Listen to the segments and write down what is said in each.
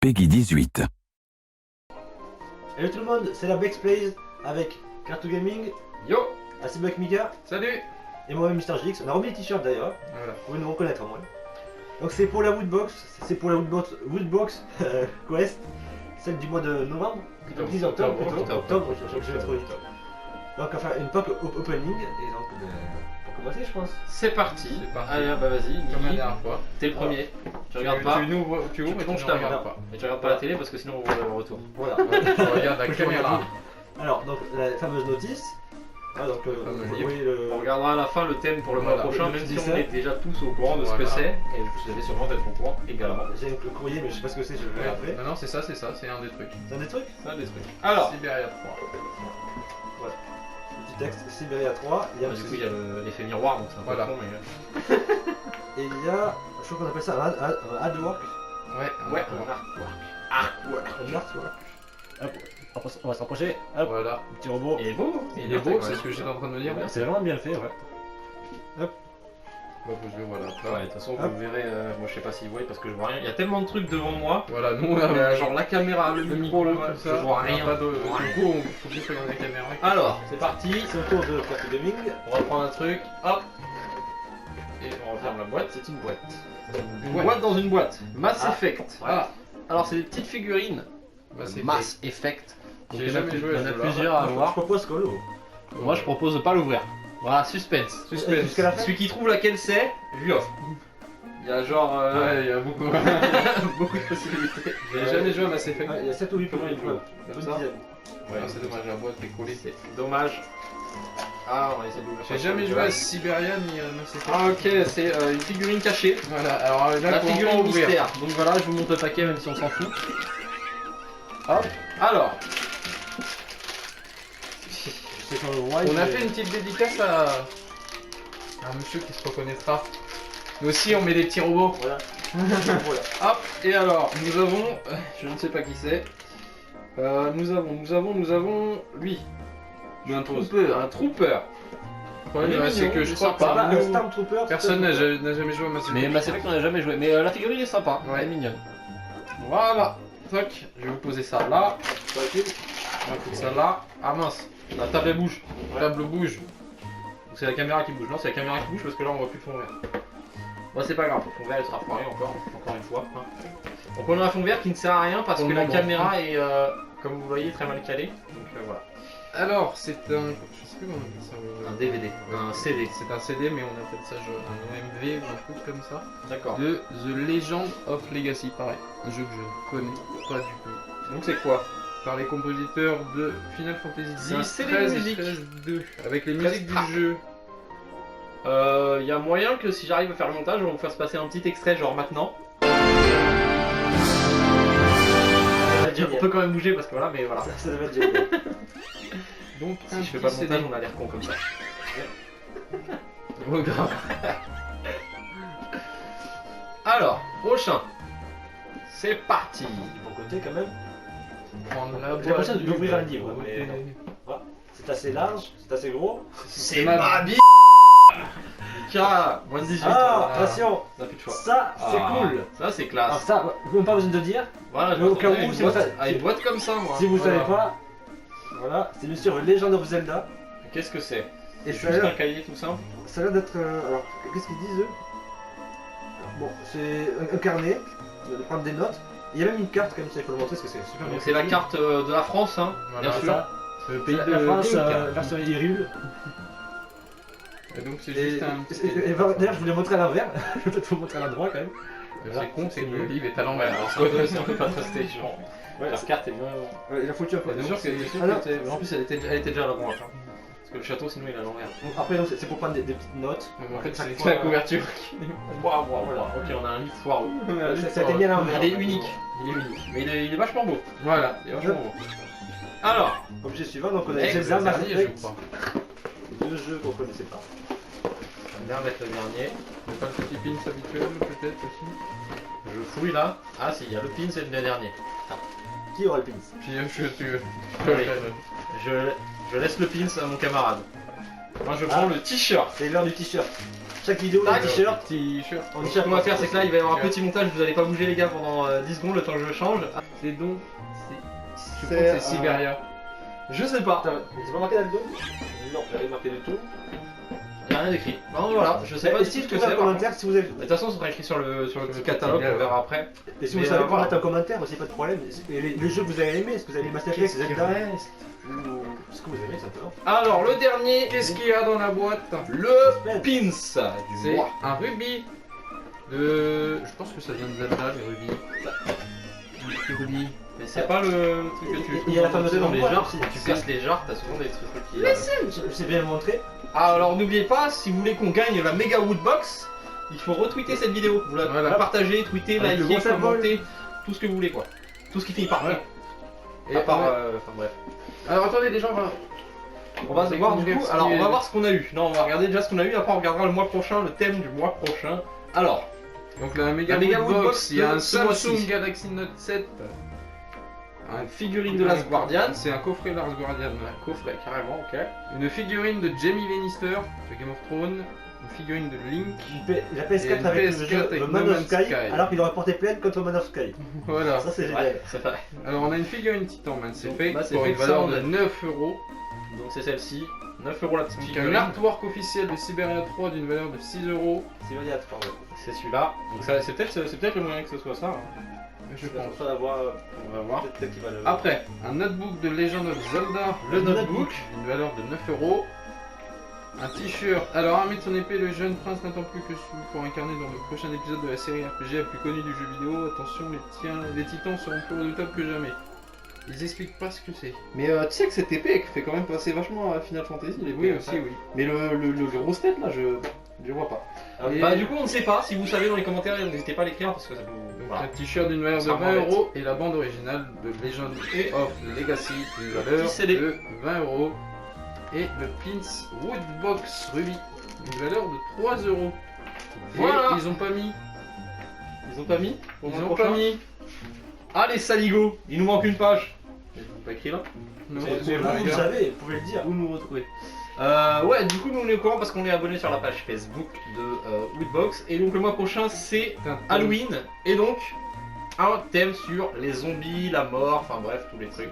Peggy 18. Hello tout le monde, c'est la Bex Plays avec Carto Gaming, Yo, Acibak Mika salut. et moi-même MrGX. On a remis les t-shirts d'ailleurs, Voilà. vous pouvez nous reconnaître en vrai. Donc c'est pour la Woodbox, c'est pour la Woodbox Quest, celle du mois de novembre, octobre plutôt, octobre, je vais trop vite. Donc enfin une pack opening, et donc pour commencer je pense. C'est parti. C'est parti. Allez, bah vas-y, Comme la Guy, dernière fois. t'es le premier. Tu regardes pas. Tu ouvres et tu plonges ne ta regardes main. pas. Et tu regardes pas la télé parce que sinon on voit le retour. Voilà. Tu regardes la Faut que je caméra. regarde. Alors donc la fameuse notice, ah, donc fameux vous livre. voyez le... On regardera à la fin le thème pour le mois Voilà. prochain, Le même petit si on dessin. est déjà tous au courant de ce que Voilà. c'est. Et vous allez sûrement être au courant également. J'ai le courrier mais je sais pas ce que c'est, je vais le après. Non, c'est ça, c'est un des trucs. C'est un des trucs. Ça, des trucs. Alors, Siberia 3. Petit texte Siberia 3, il y a du coup il y a l'effet miroir, donc c'est un peu Voilà. con, mais... et il y a, je crois qu'on appelle ça un artwork. Ouais, Ouais, on on a. Un artwork. Hop, on va se rapprocher. Hop, Voilà. petit robot. Il est beau. Il est beau, c'est ce que j'étais en train de me dire. C'est vraiment bien fait, ouais. Hop, je le vois là. Ouais, de toute façon Hop. vous verrez, moi je sais pas si vous voyez parce que je vois rien. Il y a tellement de trucs devant moi. Voilà, nous on Il y a a genre la caméra, le micro, le tout je ça. vois On a rien. pas de... Du coup, on faut plus regarder la caméra. Alors, c'est parti. C'est au tour de Carto Gaming. On va prendre un truc, hop, et on referme la boîte, c'est une boîte. Une Ouais. boîte dans une boîte. Mass Ah. Effect. Voilà. Alors c'est des petites figurines. Bah, c'est Mass Effect. Donc, J'ai il y en a jamais plus- joué à il y en a ce jeu-là. plusieurs à Je avoir. propose Colo. Moi je propose de pas l'ouvrir. Voilà, suspense. Suspense. Jusqu'à la fin. Celui qui trouve laquelle c'est, je lui offre. Il y a genre Ouais, il y a beaucoup. beaucoup de possibilités. J'ai jamais joué à Mass Effect. Ouais, il y a 7 ou 8 Comment il une joue fois. Comme Une ça. dizaine. Ouais, c'est dommage, la boîte est collée. C'est dommage. Ah, on va essayer de l'ouvrir. J'ai jamais joué à Siberia ni à Mass Effect. Ah ok, c'est une figurine cachée. Voilà, alors là, La pour figurine encore ouvrir. mystère. Donc voilà, je vous montre le paquet même si on s'en fout. Hop. Alors, C'est sur le roi. On a fait une petite dédicace à un monsieur qui se reconnaîtra. Nous aussi, on met des petits robots. Voilà. Voilà. hop. Et alors, nous avons, je ne sais pas qui c'est. Nous avons lui. Un trooper. Un trooper. Le problème, Il est c'est mignon, que je il est crois sympa. C'est pas pas. un Nous, Stormtrooper. personne n'a jamais joué à Mass Effect. Mais Mass Effect on n'a jamais joué. Mais la figurine est sympa. Ouais. Elle est mignonne. Voilà. Toc. Je vais vous poser ça là. Sur la table. On va foutre ça là. Ah mince. La table elle bouge. La table bouge. Donc c'est la caméra qui bouge. Non, c'est la caméra qui bouge parce que là on voit plus le fond vert. Bon, c'est pas grave. Le fond vert elle sera foirée encore une fois. Hein. Donc on a un fond vert qui ne sert à rien parce Pour que le la moment. caméra est, comme vous voyez, très mal calée. Donc voilà. Alors, c'est un. Je sais plus comment on appelle ça. Un DVD. Un CD. C'est un CD, mais on appelle ça un OMV ou un truc comme ça. D'accord. De The Legend of Legacy, pareil. Un jeu que je ne connais pas du tout. Donc c'est quoi? Par les compositeurs de Final Fantasy C'est un X, CD 13 et musique. 13 2. Avec les 13 musiques du tracks. jeu. Il y a moyen que si j'arrive à faire le montage, on va vous faire se passer un petit extrait genre maintenant. On peut quand même bouger parce que voilà, mais voilà. Ça devait être génial. Donc, Si je fais pas le montage, on a l'air con comme ça. Oh, grave. Alors, prochain. C'est parti. Pour côté quand même. Prendre la J'ai boîte. l'impression d'ouvrir un livre, mais non. C'est assez large, c'est assez gros. C'est ma ma vie. Tiens, moins de 18. Ah, voilà. attention, On a plus de choix. ça c'est Ah, cool. Ça c'est Alors classe. ça, vous n'avez pas besoin de dire. Voilà, je mais au cas m'attendais à où, une si boîte- vous savez- à une boîte comme ça, moi. Si vous Voilà. savez pas, voilà, c'est bien sûr Legend of Zelda. Qu'est-ce que c'est? Et C'est ça a juste un l'air cahier tout simple. ça a l'air d'être. Alors, qu'est-ce qu'ils disent eux? Bon, c'est un carnet, de prendre des notes. Il y a même une carte comme ça, il faut le montrer parce que c'est super bien. Donc c'est la fait. carte de la France, hein, Voilà, bien sûr. Ça, C'est le pays de la France, Link. version Hyrule. Et donc, c'est Et, juste un. d'ailleurs, je voulais montrer à l'envers. Je vais peut-être vous montrer à l'endroit quand même. C'est con, c'est que le livre est à Ouais, l'envers. alors c'est un peu pas trusté, genre. Ouais, La carte est bien. ouais, il a foutu un peu. Bien sûr que Alors- en plus elle était déjà à la droite. Hein. Parce que le château sinon il est à l'envers. Donc après, donc, c'est pour prendre des petites notes. Mais en fait, Chaque c'est fois, la couverture. Waouh, ok, on a un livre foireux. Ça a été mis à l'envers. Il est unique. Il est unique. Mais il est vachement beau. Voilà. Il est vachement beau. Alors, Objet suivant, donc on a Eh, Zelda, le Mass dernier, je Effect, crois. deux jeux qu'on connaissait pas. j'aime bien mettre le dernier. Pas le petit pins habituel, peut-être aussi. Je fouille là. Ah si, il y a le pin, c'est le dernier. Qui aura le pins? Puis, je suis. Allez. Je laisse le pin à mon camarade. Moi je prends le t-shirt. C'est l'heure du t-shirt. Chaque vidéo, Tac. le t-shirt. T-shirt. Donc ce qu'on va faire c'est que là il va y avoir un petit montage, vous allez pas bouger les gars pendant 10 secondes le temps que je change. C'est donc. Je crois C'est, que c'est Siberia. Je sais pas. Attends, c'est pas marqué dans le dos? Non, j'avais marqué du tout. Il n'y a rien d'écrit. Non voilà, je sais pas Et du si tout je ce que trouve c'est. un par contre. commentaire, si vous avez. De toute façon, ça sera écrit sur le petit catalogue, on verra après. Et si vous Mais, savez pas voilà. mettre un commentaire, aussi pas de problème. Et les jeux que vous avez aimés, est-ce que vous avez Master Effect, Zelda, ou ce que vous aimez simplement. Alors, le dernier, Qu'est-ce qu'il y a dans la boîte? le pins du C'est mois. un rubis de. Je pense que ça vient de Zelda, les rubis. Les rubis. Mais c'est pas le truc que tu Il y a la fameuse dans les boîte jars. aussi. Tu casses les jars, t'as souvent des trucs qui. Je sais bien montrer. Ah, alors n'oubliez pas, si vous voulez qu'on gagne la méga Woodbox, il faut retweeter cette vidéo. Vous la Voilà. partagez, tweeter, Avec le liker, gros symbole. commenter, tout ce que vous voulez quoi. Tout ce qui finit par Ouais. et à part, enfin bref. Alors attendez, les gens, voilà. On va voir du coup, ce alors qui on est- va voir ce qu'on a eu. Non, on va regarder déjà ce qu'on a eu, après on regardera le mois prochain, le thème du mois prochain. Alors, Donc la Mega La Mega Woodbox, Woodbox il y a de un ce mois-ci. Samsung Galaxy Note 7. une figurine de Last Guardian. C'est un coffret Last Guardian. Un coffret, carrément, ok. Une figurine de Jaime Lannister de Game of Thrones. Une figurine de Link. La Et PS4 une avec le PS4 jeu avec The No Man of Man's Sky, Sky. alors qu'il aurait porté plainte contre Man of Sky. Voilà. Ça c'est C'est génial. vrai, c'est vrai. Alors on a une figurine Titan Mass Donc, Effect Mass pour une Effect valeur de 109. 9 euros. Donc c'est celle-ci, 9 € la petite Donc un figurine. artwork officiel de Siberia 3 d'une valeur de 6 euros. C'est génial, pardon. C'est celui-là. Donc ça, c'est peut-être le moyen que ce soit ça. Hein. Je Je pense. pense pas d'avoir. On va voir. Peut-être qu'il va le. Après, Un notebook de Legend of Zelda. le notebook. D'une valeur de 9 euros. Un t-shirt. Alors, armé de son épée, le jeune prince n'attend plus que Sou pour incarner dans le prochain épisode de la série RPG la plus connue du jeu vidéo. Attention, les titans seront plus redouitables que jamais. Ils expliquent pas ce que c'est. Mais tu sais que cette épée fait quand même passer vachement à Final Fantasy. Oui, aussi, oui. Mais le gros tête là, je vois pas. Et- Bah du coup on ne sait pas, si vous savez dans les commentaires n'hésitez pas à l'écrire parce que ça vous... Donc, Voilà. un t-shirt d'une valeur de Ça 20 m'embête. euros et la bande originale de Legend of Legacy d'une valeur Petit CD. de 20 euros. Et le Pins Woodbox Ruby d'une valeur de 3 euros. Et Voilà. ils ont pas mis. Ils ont pas mis pour le Ils mois ont prochain pas mis. Allez saligo, il nous manque une page. Ils pas écrit là. Non, Mais c'est vous, pas vous grave. savez, vous pouvez le dire. Où nous retrouver ouais, du coup nous on est au courant parce qu'on est abonné sur la page Facebook de Woodbox et donc le mois prochain c'est Halloween et donc un thème sur les zombies, la mort, enfin bref tous les trucs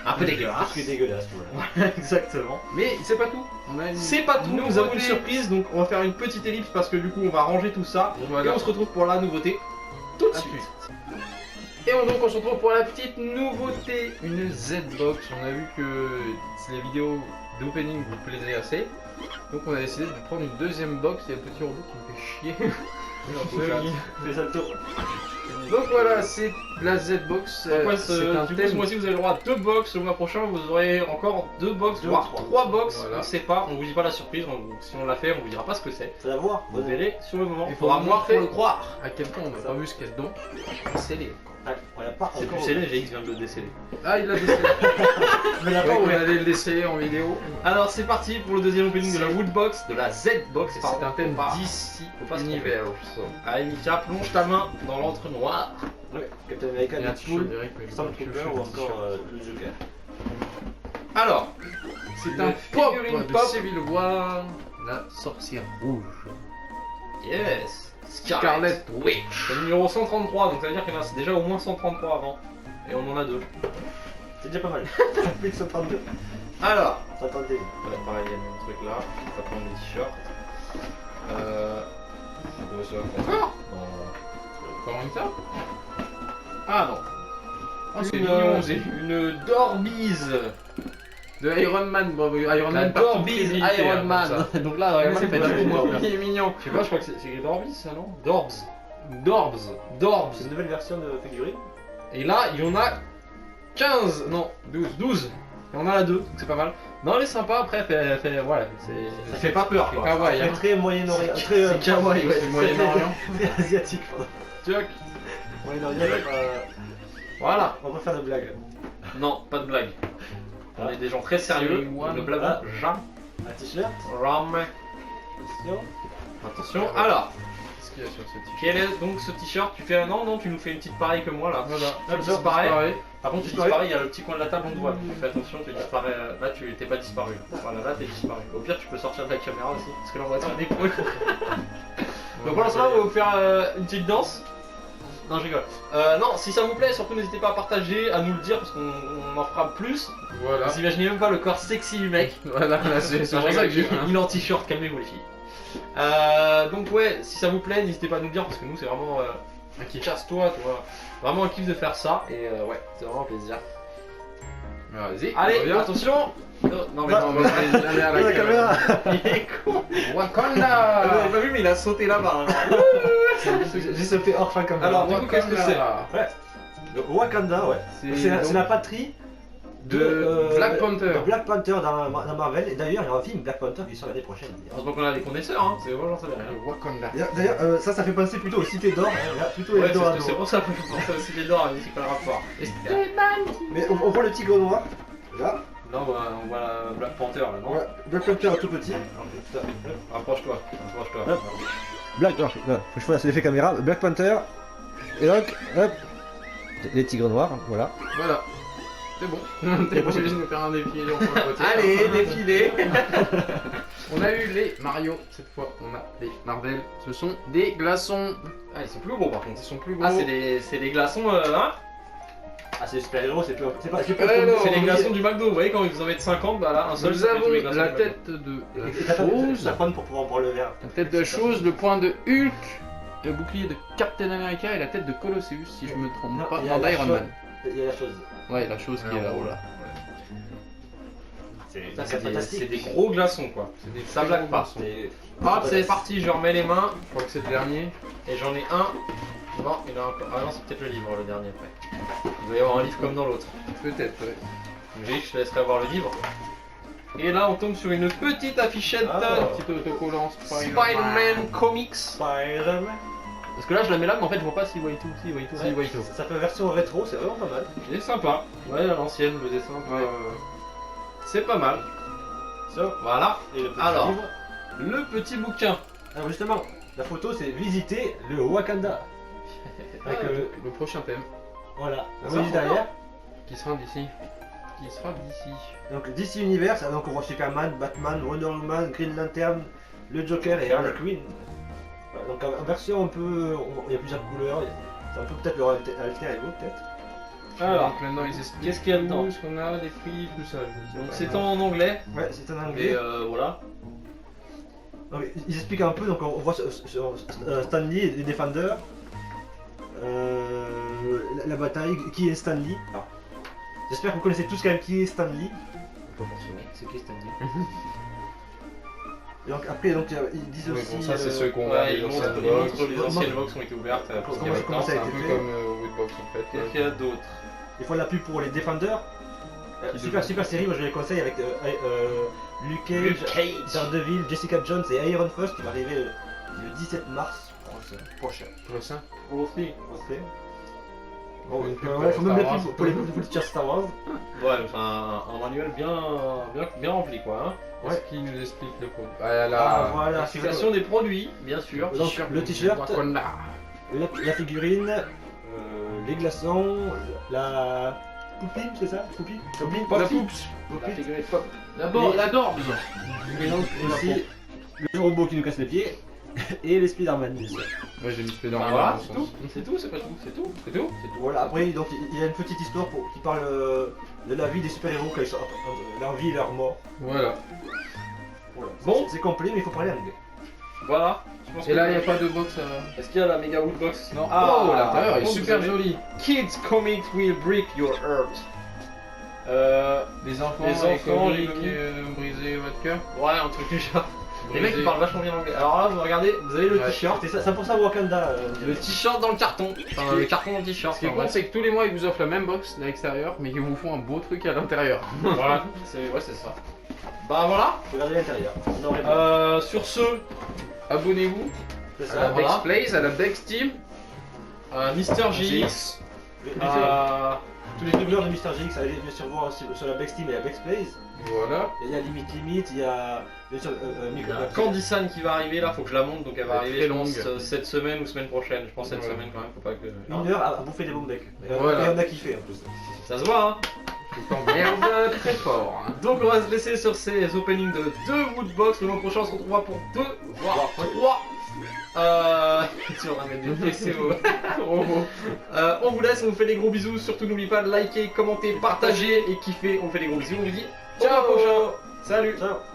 un peu dégueulasses. C'est dégueulasse, voilà. Exactement. Mais c'est pas tout. On a une C'est pas tout, nous avons une nouveauté. surprise donc on va faire une petite ellipse parce que du coup on va ranger tout ça et Voilà. on se retrouve pour la nouveauté tout de À suite. Et donc on se retrouve pour la petite nouveauté, une Z-Box. On a vu que les vidéos d'opening vous plaisaient assez. Donc on a décidé de prendre une deuxième box. Il y a le petit robot qui me fait chier. Fais ça le tour. Donc voilà, c'est la Z-Box. Ouais, C'est un du coup, ce thème. mois-ci vous avez le droit à 2 box, le mois prochain vous aurez encore 2 box, Deux voire ou 3 box, Voilà. on sait pas, on vous dit pas la surprise, si on l'a fait on vous dira pas ce que c'est. Ça va voir. Vous verrez sur le moment, Il il faudra faut voir montrer. pour le croire. À quel point on n'a pas vu ce qu'il y a dedans. C'est les. On l'a pas C'est plus encore. scellé, GX vient de le déceler. Ah, il l'a décelé. Mais la Ouais, pas on ouvert. allait le déceler en vidéo. Alors c'est parti pour le deuxième opening de la Woodbox, de la Z-Box, C'est un thème Faut pas- d'ici faut pas se univers. Allez Mika, plonge ta main dans l'entre-noir. Ouais, Captain America, Il y a un Deadpool, t-shirt direct, mais Stormtrooper ou encore le Joker. Alors, C'est une un pop figurine de pop. Civil War, la sorcière rouge. yes, Scarlet Witch. C'est le numéro 133, donc ça veut dire qu'il y en a déjà au moins 133 avant. Et on en a 2. C'est déjà pas mal. Plus que 132. Alors, 131. ouais, pareil, il y a le même truc là, on va prendre les t-shirts. C'est quoi ça encore Encore une table. Ah non. Ah, c'est Une, mignon, c'est une Dorbiz. de Iron Man. Bon, Iron La Man partout Dorbiz crédité, Iron hein, Man. comme ça. Donc là, Iron Man C'est fait pas beaucoup mal, moins. il est mignon. Je sais pas, je crois que c'est Dorbiz ça non Dorbs. Dorbs. Dorbs. C'est une nouvelle version de figurine. Et là, il y en a 15, non, 12. Et on en a 2, donc c'est pas mal. Non, elle est sympa, après, voilà, ça fait pas peur quoi. Kawaii, C'est hein. très Moyen-Orient. C'est Très kawaii, ouais. C'est Moyen-Orient. très asiatique, pardon. Tuck. Moyen-Orient, Voilà. on va pas faire de blagues. Non, pas de blague. On est des gens très sérieux, C'est one. ne blaguons jamais. Un t-shirt. Jamais. Attention. Attention, alors, Qu'est-ce qu'il y a sur ce t-shirt? Quel est donc ce t-shirt? Tu fais un an, non? Tu nous fais une petite pareille que moi là. Voilà, Là, tu disparais. pareil. Par contre, tu disparais, il y a le petit coin de la table, on te voit. Fais attention, tu disparais. Là, tu t'es pas disparu. Voilà, là, t'es disparu. Au pire, tu peux sortir de la caméra aussi, parce que là, on va te faire des coups. Donc voilà, on va vous faire une petite danse. Non, je rigole. Non, si ça vous plaît, surtout n'hésitez pas à partager, à nous le dire, parce qu'on en fera plus. Voilà. Vous imaginez même pas le corps sexy du mec. Voilà, là, c'est Non, pour ça que j'ai. il est en t-shirt, calmez-vous les filles. Donc ouais, si ça vous plaît, n'hésitez pas à nous le dire, parce que nous, c'est vraiment un kiff. Chasse-toi, tu vois. Vraiment un kiff de faire ça, et ouais, c'est vraiment un plaisir. Vas-y. Allez, reviens. attention. Non, mais Non, mais c'est jamais à La caméra. il est con. Vous avez Wakanda. pas vu, mais il a sauté là-bas. Hein. J'ai sauté hors fin caméra. Alors, du coup, qu'est-ce que c'est? Ouais. Le Wakanda, ouais. C'est donc la patrie de Black Panther. de Black Panther dans Marvel. Et d'ailleurs, il y aura un film Black Panther qui sort l'année prochaine. Heureusement qu'on a des connaisseurs, hein. C'est vraiment ça derrière. Le Wakanda. D'ailleurs, ça fait penser plutôt aux cités d'or. Hein. Là, plutôt Ouais, Eldorado. c'est pour ça que je pensais aussi les d'or, mais c'est pas le rapport. Mais on voit le tigre noir. Là. Non, bah, on voit Black Panther là, non? Ouais. Black Panther tout petit. Rapproche-toi, rapproche-toi. Hop. Black. Non, faut que je fasse l'effet caméra. Black Panther. Et donc, hop. Les tigres noirs, voilà. Voilà. C'est bon. T'es pas obligé de nous faire un défilé en côté. Allez, défilé. On a eu les Mario, cette fois on a les Marvel. Ce sont des glaçons. Ah, ils sont plus gros par contre. Ils sont plus gros. Ah, c'est des glaçons, hein? Ah, c'est super-héros, c'est pas Alors, C'est les glaçons du McDo, vous voyez, quand ils en mettent 50, bah là, un seul Nous ça fait tous les avons glaçons la du McDo. tête de la La chose. prendre pour pouvoir boire le verre. La tête de la chose, le point de Hulk, le bouclier de Captain America et la tête de Colosseus, si je me trompe Non, pas, il y a non, la d'Iron chose. Man. Il y a la chose. Ouais, la chose qui est là-haut là. Ça, C'est fantastique. c'est des gros glaçons quoi. Ça blague pas. C'est- Hop, c'est parti, je remets les mains. Je crois que c'est le dernier. Et j'en ai un. Non, il y en a encore. Ah non, c'est peut-être le livre le dernier après. Il doit y avoir un livre comme dans l'autre. Peut-être, ouais. Donc, je te laisserai voir le livre. Et là, on tombe sur une petite affichette Ah. Petit autocollant Spider-Man Comics. Spider-Man. Parce que là, je la mets là, mais en fait, je vois pas si voit tout. Si voit tout, si voit tout. Ça fait version rétro, c'est vraiment pas mal. Il est sympa. Ouais, à l'ancienne, le dessin. Ouais. C'est pas mal. Ça. Voilà. Et le petit Alors. livre. Le petit bouquin. Alors justement, la photo c'est visiter le Wakanda. Avec Le prochain thème, voilà, Ça, Moïse faut derrière. qui sera d'ici. Qui sera d'ici. Donc DC Universe, donc on voit Superman, Batman, Wonder Woman, Green Lantern, le Joker et Harley Quinn. Voilà, donc en version un peu, il y a plusieurs couleurs. C'est un peu peut-être leur alter ego peut-être. Alors, Donc maintenant ils expliquent qu'est-ce qu'il y a dedans? tout ce qu'on a, des prix, tout ça. je donc sais c'est pas. en anglais. Ouais, c'est un Et anglais. voilà. Donc, ils expliquent un peu, donc on voit sur Stan Lee et les Defenders. La bataille, qui est Stan Lee. Alors, j'espère que vous connaissez tous quand même qui est Stan Lee. Pas forcément. C'est qui Stan Lee? Et donc après donc ils disent Oui, aussi. bon, ça c'est ceux qu'on Ouais, a ils déjà montrent sur les Xbox. anciennes box qui ont été ouvertes. Pour ce qu'il y a Comment maintenant. ça a C'est un été peu fait. comme Woodbox en fait. Qu'est-ce qu'il y a d'autre? Des fois la pub pour les Defenders. Super série, moi je les conseille avec Luke Cage, Daredevil, Jessica Jones et Iron Fist qui va arriver le 17 mars prochain. Prochain. Aussi. Bon, Une pub ouais, faut pour même Star la Wars. pub pour les futurs Star Wars. Ouais, enfin, un manuel bien rempli quoi. Hein. Ouais. Est-ce qu'il nous explique le produit? Ah Ah là, voilà, L'explication des produits, bien sûr. Donc, le t-shirt, Wakanda. la figurine, les glaçons, la poupine, c'est ça? Poupine? La poups. La figurine pop. La dorbe. Et donc aussi le robot qui nous casse les pieds et les Spider-Man bien sûr. Ouais, j'ai mis Bah Spider-Man voilà, dans le c'est sens. tout. C'est tout, c'est pas tout. C'est tout. C'est tout. C'est tout. Voilà, après donc il y a une petite histoire qui parle de la vie des super-héros quand ils sont leur vie et leur mort. Voilà. Voilà. Bon. C'est complet mais il faut parler anglais. Voilà. Je pense Et que- là, il n'y a pas de box à... Est-ce qu'il y a la méga woodbox? Non. Ah, Oh, l'intérieur est donc, super vous avez- joli. Kids Comics will break your heart. Les enfants, Les enfants, les les comiques, comiques. briser votre cœur. Ouais, un truc du genre. Les mecs Briser- ils parlent vachement bien anglais. Alors là, vous regardez, vous avez le Ouais. t-shirt. C'est ça, pour ça Wakanda. Le t-shirt dans le carton. Enfin, le carton dans le t-shirt. Ce qui est cool, c'est que tous les mois, ils vous offrent la même box de l'extérieur, mais ils vous font un beau truc à l'intérieur. Voilà, c'est ça. Bah voilà. Regardez l'intérieur. Non, rien. Sur ce, Abonnez-vous C'est à la ça. voilà. Dex Plays, à la Dex Team. Mister GX, tous les doubleurs de Mister GX, allez bien sûr voir aussi sur la Bexteam et la Bexplays. Voilà. Il y a Limite, il y a bien sûr Il y a Candy-san qui va arriver là, faut que je la monte, donc elle va Elle est arriver très je pense, longue. cette semaine ou semaine prochaine. Je pense cette Voilà. semaine quand même, faut pas que. une heure à bouffer des bombes deck. Voilà. Et on a kiffé en plus. Ça se voit, hein. Tu t'emmerdes très fort. Hein. Donc on va se laisser sur ces openings de 2 Woodbox. Le mois prochain on se retrouvera pour 2 voire 3. Tu vas mettre des PC au robot. On vous laisse, on vous fait des gros bisous. Surtout n'oubliez pas de liker, commenter, partager et kiffer. On vous fait des gros bisous. On vous dit ciao au prochain. Salut. Ciao.